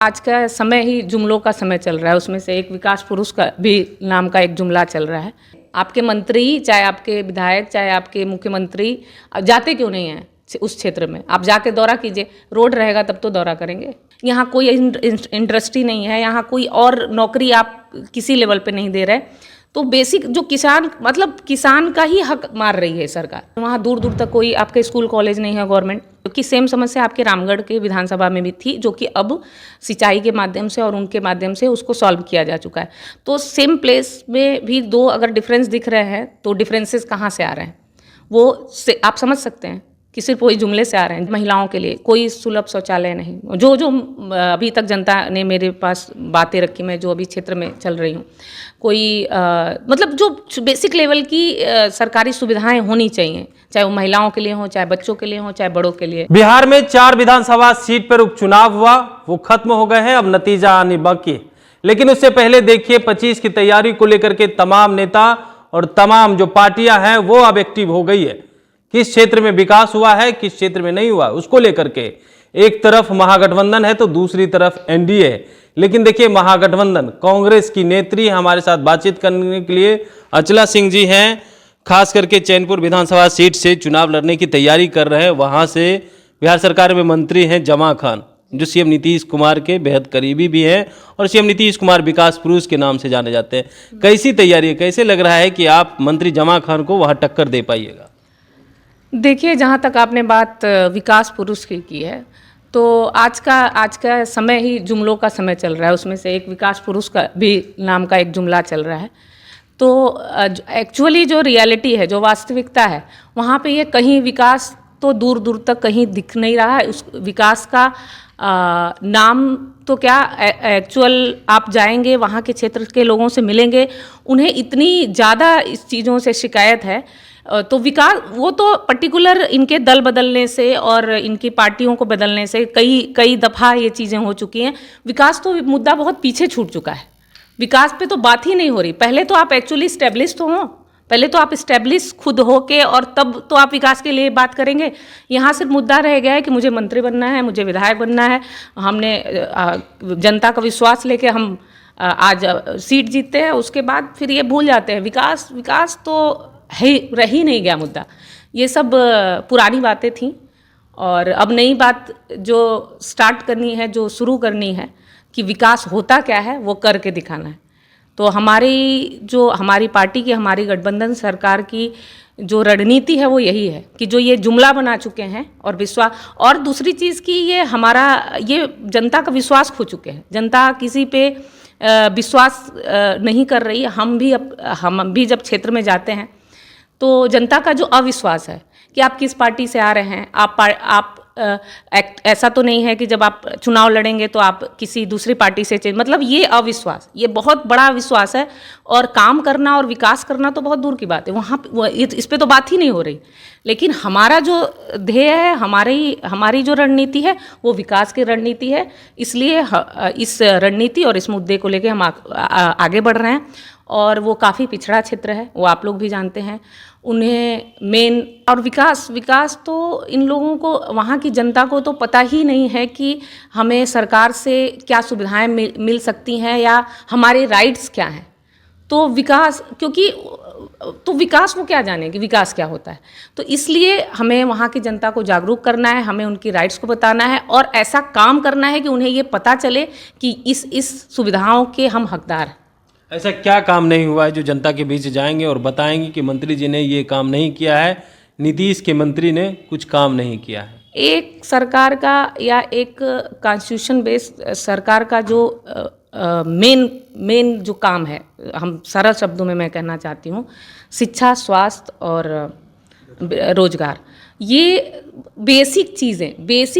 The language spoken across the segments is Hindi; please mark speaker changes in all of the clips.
Speaker 1: आज का समय ही जुमलों का समय चल रहा है। उसमें से एक विकास पुरुष का भी नाम का एक जुमला चल रहा है। आपके मंत्री, चाहे आपके विधायक, चाहे आपके मुख्यमंत्री जाते क्यों नहीं हैं उस क्षेत्र में? आप जाके दौरा कीजिए। रोड रहेगा तब तो दौरा करेंगे। यहाँ कोई इंडस्ट्री नहीं है, यहाँ कोई और नौकरी आप किसी लेवल पे नहीं दे रहे। तो बेसिक जो किसान, मतलब किसान का ही हक मार रही है सरकार। वहाँ दूर दूर तक कोई आपके स्कूल कॉलेज नहीं है गवर्नमेंट, क्योंकि सेम समस्या आपके रामगढ़ के विधानसभा में भी थी, जो कि अब सिंचाई के माध्यम से और उनके माध्यम से उसको सॉल्व किया जा चुका है। तो सेम प्लेस में भी दो अगर डिफरेंस दिख रहे हैं तो डिफरेंसेस कहाँ से आ रहे हैं वो आप समझ सकते हैं कि सिर्फ वही जुमले से आ रहे हैं। महिलाओं के लिए कोई सुलभ शौचालय नहीं, जो अभी तक जनता ने मेरे पास बातें रखी, मैं जो अभी क्षेत्र में चल रही हूँ, कोई मतलब जो बेसिक लेवल की सरकारी सुविधाएं होनी चाहिए, चाहे वो महिलाओं के लिए हो, चाहे बच्चों के लिए हो, चाहे बड़ों के लिए।
Speaker 2: बिहार में 4 विधानसभा सीट पर उपचुनाव हुआ, वो खत्म हो गए हैं, अब नतीजा आने बाकी है। लेकिन उससे पहले देखिए 25 की तैयारी को लेकर के तमाम नेता और तमाम जो पार्टियां हैं वो अब एक्टिव हो गई है। किस क्षेत्र में विकास हुआ है, किस क्षेत्र में नहीं हुआ, उसको लेकर के एक तरफ महागठबंधन है तो दूसरी तरफ एनडीए है। लेकिन देखिए महागठबंधन कांग्रेस की नेत्री हमारे साथ बातचीत करने के लिए अचला सिंह जी हैं, खास करके चैनपुर विधानसभा सीट से चुनाव लड़ने की तैयारी कर रहे हैं। वहां से बिहार सरकार में मंत्री हैं जमा खान, जो सीएम नीतीश कुमार के बेहद करीबी भी हैं और सीएम नीतीश कुमार विकास पुरुष के नाम से जाने जाते हैं। कैसी तैयारी है, कैसे लग रहा है कि आप मंत्री जमा खान को वहां टक्कर दे पाइएगा?
Speaker 1: देखिए, जहाँ तक आपने बात विकास पुरुष की है, तो आज का समय ही जुमलों का समय चल रहा है। उसमें से एक विकास पुरुष का भी नाम का एक जुमला चल रहा है। तो एक्चुअली जो रियलिटी है, जो वास्तविकता है, वहाँ पे ये कहीं विकास तो दूर दूर तक कहीं दिख नहीं रहा है। उस विकास का नाम तो क्या, एक्चुअल आप जाएंगे वहाँ के क्षेत्र के लोगों से मिलेंगे, उन्हें इतनी ज़्यादा इस चीज़ों से शिकायत है। तो विकास वो तो पर्टिकुलर इनके दल बदलने से और इनकी पार्टियों को बदलने से कई दफ़ा ये चीज़ें हो चुकी हैं। विकास तो मुद्दा बहुत पीछे छूट चुका है। विकास पे तो बात ही नहीं हो रही। पहले तो आप एक्चुअली इस्टेब्लिश तो हो, पहले तो आप इस्टेब्लिश खुद हो के और तब तो आप विकास के लिए बात करेंगे। यहाँ सिर्फ मुद्दा रह गया है कि मुझे मंत्री बनना है, मुझे विधायक बनना है। हमने जनता का विश्वास लेके हम आज सीट जीतते हैं, उसके बाद फिर ये भूल जाते हैं। विकास तो रह ही नहीं गया मुद्दा। ये सब पुरानी बातें थीं और अब नई बात जो स्टार्ट करनी है, जो शुरू करनी है कि विकास होता क्या है वो करके दिखाना है। तो हमारी पार्टी की, हमारी गठबंधन सरकार की जो रणनीति है वो यही है कि जो ये जुमला बना चुके हैं और विश्वास, और दूसरी चीज़ कि ये जनता का विश्वास खो चुके हैं। जनता किसी पे विश्वास नहीं कर रही। हम भी जब क्षेत्र में जाते हैं तो जनता का जो अविश्वास है कि आप किस पार्टी से आ रहे हैं, आप ऐसा तो नहीं है कि जब आप चुनाव लड़ेंगे तो आप किसी दूसरी पार्टी से मतलब ये अविश्वास, ये बहुत बड़ा विश्वास है। और काम करना और विकास करना तो बहुत दूर की बात है, वहाँ इस पे तो बात ही नहीं हो रही। लेकिन हमारा जो ध्येय है, हमारी जो रणनीति है वो विकास की रणनीति है। इसलिए इस रणनीति और इस मुद्दे को लेकर हम आगे बढ़ रहे हैं। और वो काफ़ी पिछड़ा क्षेत्र है, वो आप लोग भी जानते हैं। उन्हें मेन और विकास तो इन लोगों को, वहाँ की जनता को तो पता ही नहीं है कि हमें सरकार से क्या सुविधाएं मिल सकती हैं या हमारे राइट्स क्या हैं। तो विकास वो क्या जाने कि विकास क्या होता है। तो इसलिए हमें वहाँ की जनता को जागरूक करना है, हमें उनकी राइट्स को बताना है और ऐसा काम करना है कि उन्हें ये पता चले कि इस सुविधाओं के हम हकदार हैं।
Speaker 2: ऐसा क्या काम नहीं हुआ है जो जनता के बीच जाएंगे और बताएंगे कि मंत्री जी ने ये काम नहीं किया है, नीतीश के मंत्री ने कुछ काम नहीं किया है?
Speaker 1: एक सरकार का या एक कॉन्स्टिट्यूशन बेस्ड सरकार का जो मेन जो काम है, हम सरल शब्दों में मैं कहना चाहती हूँ, शिक्षा, स्वास्थ्य और रोजगार। ये बेसिक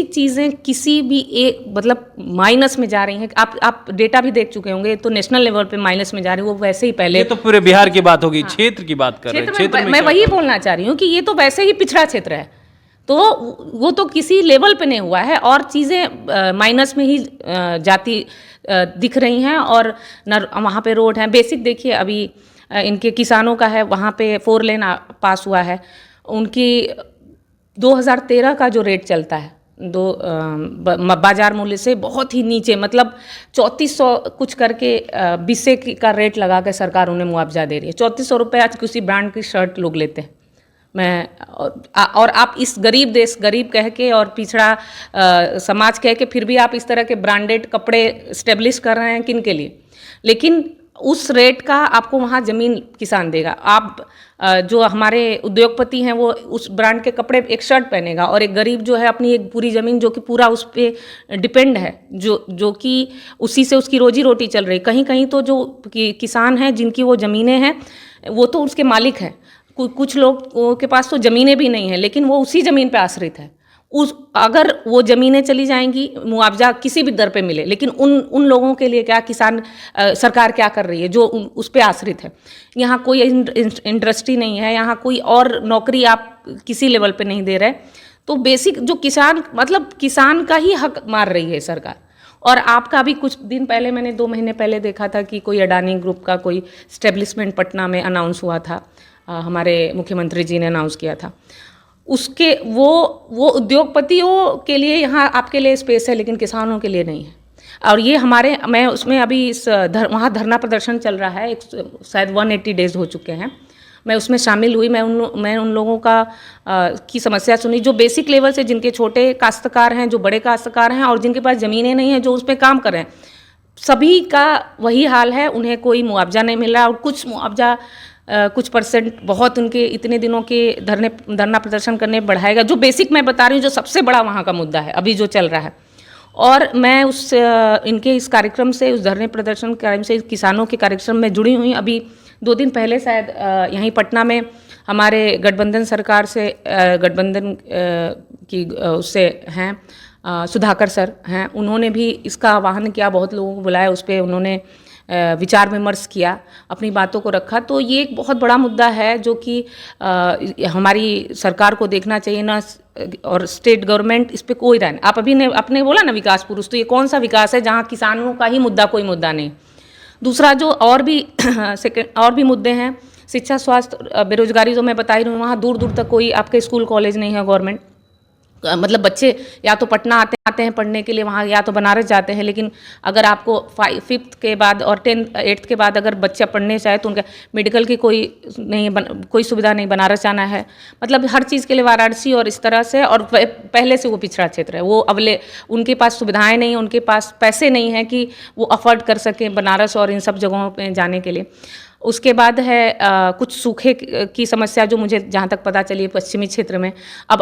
Speaker 1: चीज़ें किसी भी एक मतलब माइनस में जा रही हैं। आप डेटा भी देख चुके होंगे, तो नेशनल लेवल पे माइनस में जा रही है। वो वैसे ही पहले,
Speaker 2: ये तो पूरे बिहार की बात होगी। हाँ। क्षेत्र की बात कर रहे हैं। क्षेत्र में
Speaker 1: मैं वही बोलना चाह रही हूँ कि ये तो वैसे ही पिछड़ा क्षेत्र है, तो वो तो किसी लेवल पे नहीं हुआ है और चीज़ें माइनस में ही जाती दिख रही हैं। और वहाँ पे रोड हैं। बेसिक देखिए, अभी इनके किसानों का है, वहाँ पे 4 लेन पास हुआ है। उनकी 2013 का जो रेट चलता है बाजार मूल्य से बहुत ही नीचे, मतलब 3400 कुछ करके बीसे का रेट लगा के सरकार उन्हें मुआवजा दे रही है। 3400 रुपये आज किसी ब्रांड की शर्ट लोग लेते हैं। और आप इस गरीब देश, गरीब कह के और पिछड़ा समाज कह के फिर भी आप इस तरह के ब्रांडेड कपड़े स्टेब्लिश कर रहे हैं, किन के लिए? लेकिन उस रेट का आपको वहाँ ज़मीन किसान देगा। आप जो हमारे उद्योगपति हैं वो उस ब्रांड के कपड़े, एक शर्ट पहनेगा, और एक गरीब जो है अपनी एक पूरी ज़मीन जो कि पूरा उस पर डिपेंड है, जो कि उसी से उसकी रोजी रोटी चल रही। कहीं कहीं तो जो किसान हैं जिनकी वो ज़मीनें हैं वो तो उसके मालिक हैं, कुछ लोगों के पास तो ज़मीनें भी नहीं है लेकिन वो उसी ज़मीन पे आश्रित है। अगर वो ज़मीनें चली जाएंगी, मुआवजा किसी भी दर पे मिले, लेकिन उन लोगों के लिए क्या किसान सरकार क्या कर रही है जो उस पे आश्रित है? यहाँ कोई इंडस्ट्री नहीं है, यहाँ कोई और नौकरी आप किसी लेवल पे नहीं दे रहे। तो बेसिक जो किसान, मतलब किसान का ही हक मार रही है सरकार। और आपका भी कुछ दिन पहले, मैंने 2 महीने पहले देखा था कि कोई अडानी ग्रुप का कोई स्टेब्लिशमेंट पटना में अनाउंस हुआ था, हमारे मुख्यमंत्री जी ने अनाउंस किया था। उसके वो उद्योगपतियों के लिए यहाँ आपके लिए स्पेस है, लेकिन किसानों के लिए नहीं है। और ये मैं उसमें अभी वहाँ धरना प्रदर्शन चल रहा है, शायद 180 डेज हो चुके हैं। मैं उसमें शामिल हुई। मैं उन लोगों की समस्या सुनी जो बेसिक लेवल से, जिनके छोटे काश्तकार हैं, जो बड़े काश्तकार हैं, और जिनके पास ज़मीनें नहीं हैं, जो उस पर काम कर रहे हैं। सभी का वही हाल है, उन्हें कोई मुआवजा नहीं मिल रहा। और कुछ मुआवजा कुछ परसेंट बहुत उनके इतने दिनों के धरना प्रदर्शन करने बढ़ाएगा। जो बेसिक मैं बता रही हूँ, जो सबसे बड़ा वहाँ का मुद्दा है अभी जो चल रहा है। और मैं इनके इस कार्यक्रम से, उस धरने प्रदर्शन कार्यक्रम से, किसानों के कार्यक्रम में जुड़ी हुई। अभी 2 दिन पहले शायद यहीं पटना में हमारे गठबंधन सरकार से, गठबंधन की उससे हैं सुधाकर सर हैं, उन्होंने भी इसका आह्वान किया, बहुत लोगों को बुलाया, उस पर उन्होंने विचार विमर्श किया, अपनी बातों को रखा। तो ये एक बहुत बड़ा मुद्दा है जो कि हमारी सरकार को देखना चाहिए ना, और स्टेट गवर्नमेंट इस पे कोई राय नहीं। आप आपने बोला ना विकास पुरुष, तो ये कौन सा विकास है जहाँ किसानों का ही मुद्दा, कोई मुद्दा नहीं। दूसरा जो और भी मुद्दे हैं, शिक्षा, स्वास्थ्य, बेरोजगारी, जो मैं बता रही हूँ, वहाँ दूर दूर तक कोई आपके स्कूल कॉलेज नहीं है गवर्नमेंट। मतलब बच्चे या तो पटना आते हैं पढ़ने के लिए वहाँ, या तो बनारस जाते हैं। लेकिन अगर आपको 5th के बाद और 8th के बाद अगर बच्चा पढ़ने चाहे तो उनका मेडिकल की कोई सुविधा नहीं, बनारस जाना है। मतलब हर चीज़ के लिए वाराणसी और इस तरह से, और पहले से वो पिछड़ा क्षेत्र है, वो उनके पास सुविधाएँ नहीं, उनके पास पैसे नहीं हैं कि वो अफोर्ड कर सकें बनारस और इन सब जगहों पर जाने के लिए। उसके बाद है कुछ सूखे की समस्या, जो मुझे जहाँ तक पता चली है पश्चिमी क्षेत्र में। अब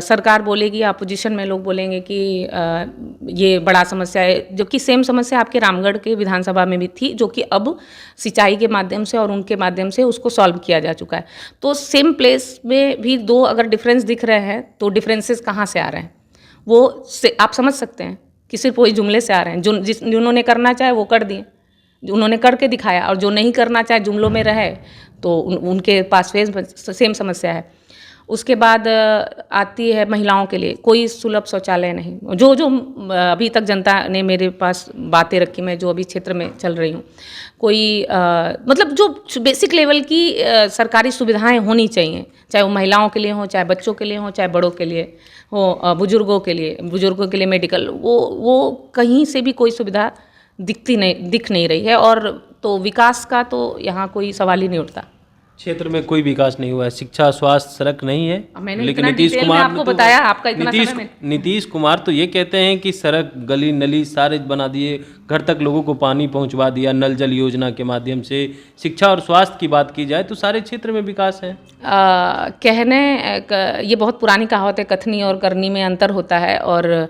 Speaker 1: सरकार बोलेगी, अपोजिशन में लोग बोलेंगे कि ये बड़ा समस्या है, जो कि सेम समस्या आपके रामगढ़ के विधानसभा में भी थी, जो कि अब सिंचाई के माध्यम से और उनके माध्यम से उसको सॉल्व किया जा चुका है। तो सेम प्लेस में भी 2 अगर डिफरेंस दिख रहे हैं, तो डिफरेंसेस कहाँ से आ रहे हैं वो आप समझ सकते हैं कि सिर्फ वही जुमले से आ रहे हैं। जिन्होंने करना चाहे वो कर दिए, उन्होंने करके दिखाया, और जो नहीं करना चाहे, जुमलों में रहे, तो उनके पास सेम समस्या है। उसके बाद आती है महिलाओं के लिए कोई सुलभ शौचालय नहीं। जो अभी तक जनता ने मेरे पास बातें रखी, मैं जो अभी क्षेत्र में चल रही हूँ, कोई मतलब जो बेसिक लेवल की सरकारी सुविधाएं होनी चाहिए, चाहे वो महिलाओं के लिए हो, चाहे बच्चों के लिए हो, चाहे बड़ों के लिए हो, बुजुर्गों के लिए मेडिकल, वो कहीं से भी कोई सुविधा दिख नहीं रही है। और तो विकास का तो यहाँ कोई सवाल ही नहीं उठता।
Speaker 2: क्षेत्र में कोई विकास नहीं हुआ है, शिक्षा, स्वास्थ्य, सड़क नहीं है। लेकिन नीतीश कुमार
Speaker 1: आपको बताया, आपका इतना समय
Speaker 2: नीतीश कुमार तो ये कहते हैं कि सड़क, गली नाली सारे बना दिए, घर तक लोगों को पानी पहुंचवा दिया नल जल योजना के माध्यम से। शिक्षा और स्वास्थ्य की बात की जाए तो सारे क्षेत्र में विकास है।
Speaker 1: ये बहुत पुरानी कहावत है, कथनी और करनी में अंतर होता है। और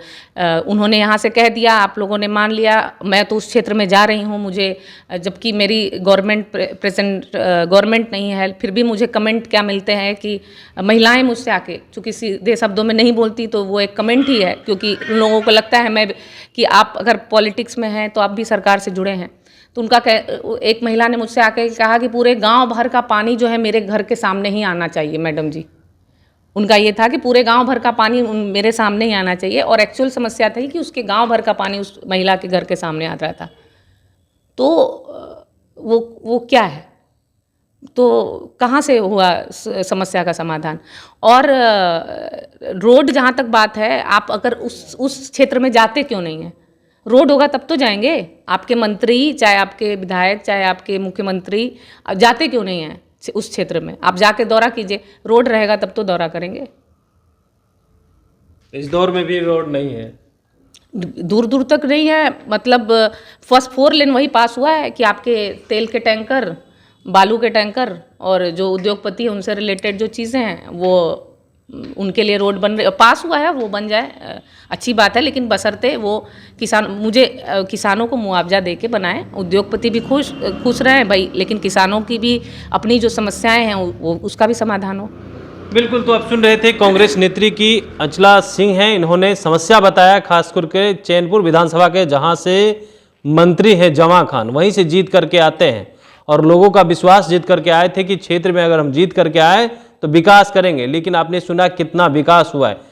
Speaker 1: उन्होंने यहाँ से कह दिया, आप लोगों ने मान लिया। मैं तो उस क्षेत्र में जा रही हूँ, मुझे, जबकि मेरी गवर्नमेंट नहीं है, फिर भी मुझे कमेंट क्या मिलते हैं कि महिलाएं मुझसे आके, चूँकि सीधे शब्दों में नहीं बोलती, तो वो एक कमेंट ही है, क्योंकि उन लोगों को लगता है कि आप अगर पॉलिटिक्स में हैं तो आप भी सरकार से जुड़े हैं। तो एक महिला ने मुझसे आके कहा कि पूरे गांव भर का पानी जो है मेरे घर के सामने ही आना चाहिए मैडम जी। उनका ये था कि पूरे गांव भर का पानी मेरे सामने ही आना चाहिए, और एक्चुअल समस्या थी कि उसके गांव भर का पानी उस महिला के घर के सामने आ रहा था। तो वो क्या है? तो कहाँ से हुआ समस्या का समाधान। और रोड जहाँ तक बात है, आप अगर उस क्षेत्र में जाते क्यों नहीं हैं? रोड होगा तब तो जाएंगे। आपके मंत्री, चाहे आपके विधायक, चाहे आपके मुख्यमंत्री, आप जाते क्यों नहीं हैं उस क्षेत्र में? आप जाके दौरा कीजिए, रोड रहेगा तब तो दौरा करेंगे।
Speaker 2: इस दौर में भी रोड नहीं है,
Speaker 1: दूर दूर तक नहीं है। मतलब फर्स्ट 4 लेन वही पास हुआ है कि आपके तेल के टैंकर, बालू के टैंकर और जो उद्योगपति हैं उनसे रिलेटेड जो चीज़ें हैं वो उनके लिए रोड बन रही पास हुआ है, वो बन जाए अच्छी बात है। लेकिन बशर्ते वो किसानों को मुआवजा दे के बनाएं। उद्योगपति भी खुश रहें भाई, लेकिन किसानों की भी अपनी जो समस्याएं हैं वो उसका भी समाधान हो।
Speaker 2: बिल्कुल। तो आप सुन रहे थे कांग्रेस नेत्री की अंचला सिंह हैं, इन्होंने समस्या बताया खास करके चैनपुर विधानसभा के, जहां से मंत्री है जमा खान, वहीं से जीत करके आते हैं और लोगों का विश्वास जीत करके आए थे कि क्षेत्र में अगर हम जीत करके आए तो विकास करेंगे। लेकिन आपने सुना कितना विकास हुआ है।